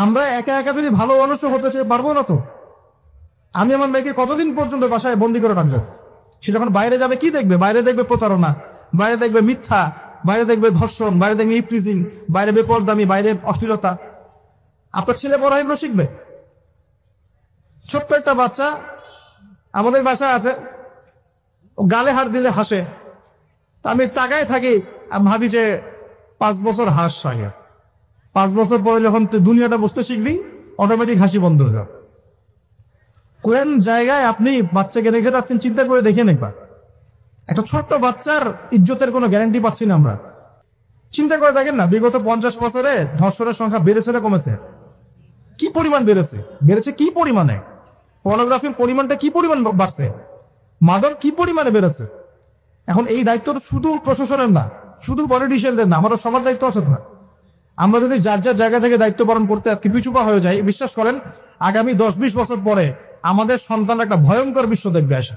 আমরা একা একা যদি ভালো মানুষ হতে চাই পারবো না তো। আমি আমার মেয়েকে কতদিন পর্যন্ত বাসায় বন্দি করে রাখবো? সে যখন বাইরে যাবে কি দেখবে? বাইরে দেখবে প্রতারণা, বাইরে দেখবে মিথ্যা, বাইরে দেখবে ধর্ষণ, বাইরে দেখবে ইফটিজিং, বাইরে বেপরদামি, বাইরে অশ্লীলতা। আপনার ছেলে বড় হয়ে এগুলো শিখবে? ছোট্ট একটা বাচ্চা আমাদের বাসায় আছে, ও গালে হাত দিলে হাসে। তা আমি তাকায় থাকি, আমি ভাবি যে 5 বছর হাস আগে, 5 বছর পরে যখন তুই দুনিয়াটা বুঝতে শিখবি, অটোমেটিক হাসি বন্ধ হয়ে যাবে। কোন জায়গায় আপনি বাচ্চাকে রেখে যাচ্ছেন চিন্তা করে দেখেন একবার। একটা ছোট্ট বাচ্চার ইজ্জতের কোনো গ্যারান্টি পাচ্ছি না আমরা। চিন্তা করে দেখেন না, বিগত 50 বছরে ধর্ষণের সংখ্যা বেড়েছে না কমেছে? কি পরিমাণ বেড়েছে? বেড়েছে কি পরিমাণে? পর্নোগ্রাফির পরিমাণটা কি পরিমাণ বাড়ছে? মাদক কি পরিমাণে বেড়েছে? এখন এই দায়িত্ব শুধু প্রশাসনের না, শুধু পলিটিশিয়ানদের না, আমাদের সবার দায়িত্ব আছে না। আমরা যদি যার যার জায়গা থেকে দায়িত্ব পালন করতে আজকে পিছুপা হয়ে যাই, বিশ্বাস করেন আগামী 10-20 বছর পরে আমাদের সন্তান একটা ভয়ঙ্কর বিশ্ব দেখবে আসা।